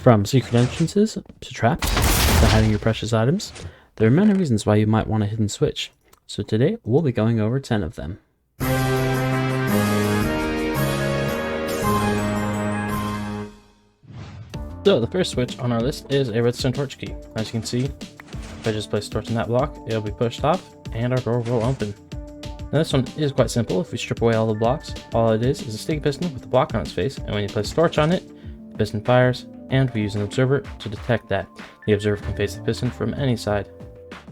From secret entrances to traps to hiding your precious items, there are many reasons why you might want a hidden switch. So today we'll be going over 10 of them. So the first switch on our list is a Redstone Torch Key. As you can see, if I just place a torch in that block, it'll be pushed off and our door will open. Now this one is quite simple. If we strip away all the blocks, all it is a sticky piston with a block on its face, and when you place a torch on it, the piston fires, and we use an observer to detect that. The observer can face the piston from any side.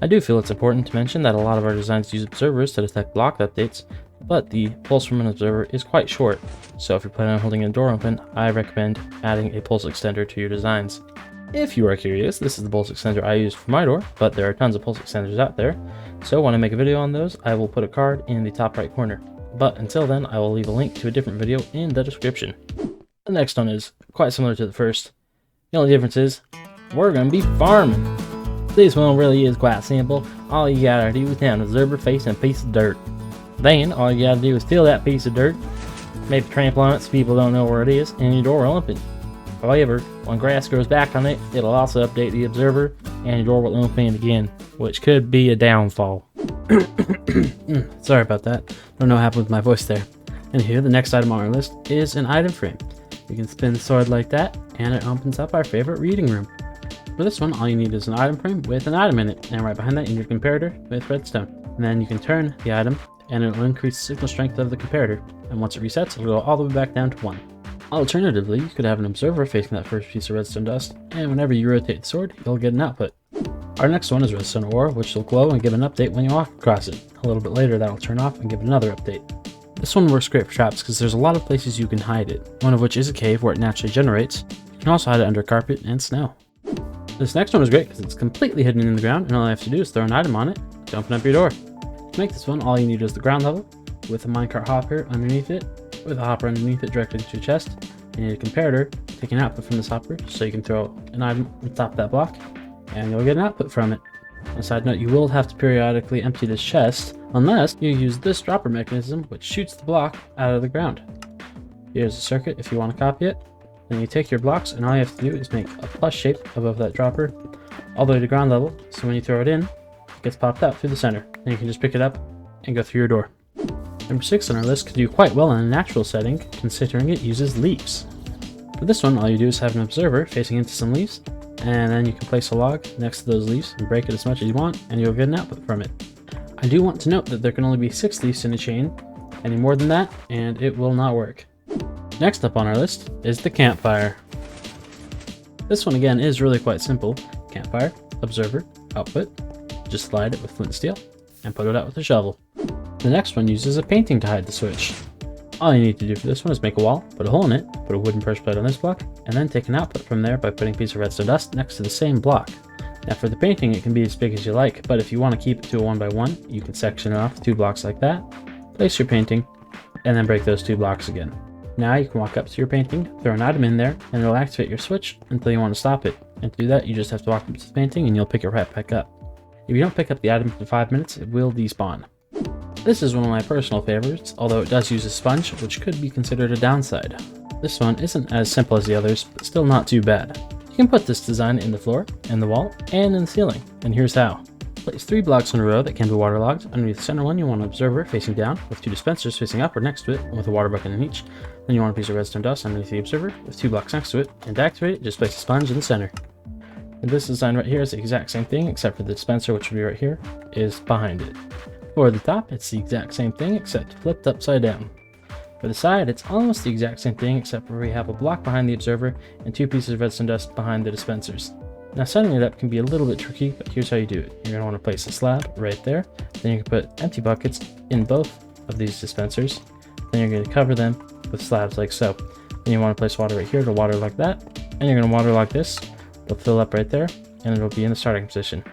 I do feel it's important to mention that a lot of our designs use observers to detect block updates, but the pulse from an observer is quite short, so if you're planning on holding a door open, I recommend adding a pulse extender to your designs. If you are curious, this is the pulse extender I used for my door, but there are tons of pulse extenders out there, so when I make a video on those, I will put a card in the top right corner. But until then, I will leave a link to a different video in the description. The next one is quite similar to the first. The only difference is, we're going to be farming. This one really is quite simple. All you gotta do is have an observer facing a piece of dirt. Then, all you gotta do is steal that piece of dirt, maybe trample on it so people don't know where it is, and your door will open. However, when grass grows back on it, it'll also update the observer, and your door will open again, which could be a downfall. Sorry about that. Don't know what happened with my voice there. And here, the next item on our list is an item frame. You can spin the sword like that, and it opens up our favorite reading room. For this one, all you need is an item frame with an item in it, and right behind that you need a comparator with redstone. And then you can turn the item, and it will increase the signal strength of the comparator, and once it resets, it'll go all the way back down to 1. Alternatively, you could have an observer facing that first piece of redstone dust, and whenever you rotate the sword, you'll get an output. Our next one is Redstone Ore, which will glow and give an update when you walk across it. A little bit later, that'll turn off and give it another update. This one works great for traps because there's a lot of places you can hide it, one of which is a cave where it naturally generates. You can also hide it under carpet and snow. This next one is great because it's completely hidden in the ground, and all you have to do is throw an item on it to open up your door. To make this one, all you need is the ground level, with a Minecart Hopper underneath it, with a hopper underneath it directly to your chest. You need a comparator, take an output from this hopper, so you can throw an item on top of that block, and you'll get an output from it. On a side note, you will have to periodically empty this chest, unless you use this dropper mechanism, which shoots the block out of the ground. Here's the circuit if you want to copy it. Then you take your blocks, and all you have to do is make a plus shape above that dropper, all the way to ground level, so when you throw it in, it gets popped out through the center, and you can just pick it up and go through your door. Number 6 on our list could do quite well in a natural setting, considering it uses leaves. For this one, all you do is have an observer facing into some leaves, and then you can place a log next to those leaves and break it as much as you want, and you'll get an output from it. I do want to note that there can only be 6 leaves in a chain. Any more than that, and it will not work. Next up on our list is the Campfire. This one again is really quite simple. Campfire, observer, output, just slide it with flint and steel, and put it out with a shovel. The next one uses a painting to hide the switch. All you need to do for this one is make a wall, put a hole in it, put a wooden pressure plate on this block, and then take an output from there by putting a piece of redstone dust next to the same block. Now for the painting, it can be as big as you like, but if you want to keep it to a 1x1, you can section it off 2 blocks like that, place your painting, and then break those 2 blocks again. Now you can walk up to your painting, throw an item in there, and it'll activate your switch until you want to stop it. And to do that, you just have to walk up to the painting and you'll pick it right back up. If you don't pick up the item for 5 minutes, it will despawn. This is one of my personal favorites, although it does use a sponge, which could be considered a downside. This one isn't as simple as the others, but still not too bad. You can put this design in the floor, in the wall, and in the ceiling, and here's how. Place 3 blocks in a row that can be waterlogged. Underneath the center one, you want an observer facing down, with 2 dispensers facing upward next to it, with a water bucket in each. Then you want a piece of redstone dust underneath the observer, with 2 blocks next to it, and to activate it, just place a sponge in the center. And this design right here is the exact same thing, except for the dispenser, which will be right here, is behind it. For the top, it's the exact same thing, except flipped upside down. For the side, it's almost the exact same thing, except for we have a block behind the observer, and 2 pieces of redstone dust behind the dispensers. Now setting it up can be a little bit tricky, but here's how you do it. You're going to want to place a slab right there, then you can put empty buckets in both of these dispensers, then you're going to cover them with slabs like so. Then you want to place water right here to water like that, and you're going to water like this. It'll fill up right there, and it'll be in the starting position.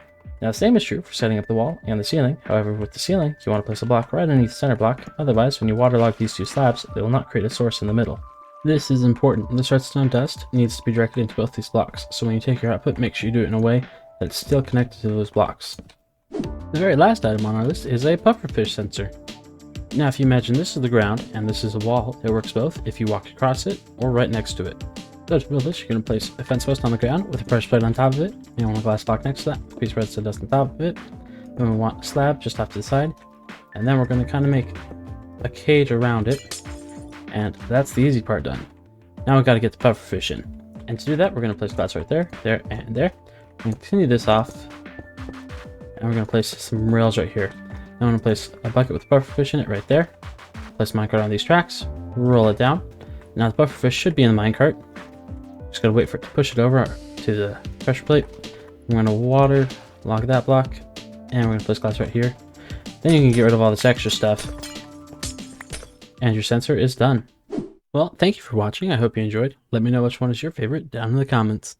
Now the same is true for setting up the wall and the ceiling. However, with the ceiling, you want to place a block right underneath the center block, otherwise when you waterlog these 2 slabs, they will not create a source in the middle. This is important. This redstone dust needs to be directed into both these blocks, so when you take your output, make sure you do it in a way that it's still connected to those blocks. The very last item on our list is a pufferfish sensor. Now if you imagine this is the ground and this is a wall, it works both if you walk across it or right next to it. So to build this, you're going to place a fence post on the ground with a pressure plate on top of it. You want a glass block next to that, a piece of redstone dust on top of it. Then we want a slab just off to the side. And then we're going to kind of make a cage around it. And that's the easy part done. Now we've got to get the pufferfish in. And to do that, we're going to place glass right there, there, and there. We're going to continue this off. And we're going to place some rails right here. Now I'm going to place a bucket with pufferfish in it right there. Place minecart on these tracks. Roll it down. Now the pufferfish should be in the minecart. Just got to wait for it to push it over to the pressure plate. I'm going to water log that block. And we're going to place glass right here. Then you can get rid of all this extra stuff. And your sensor is done. Well, thank you for watching. I hope you enjoyed. Let me know which one is your favorite down in the comments.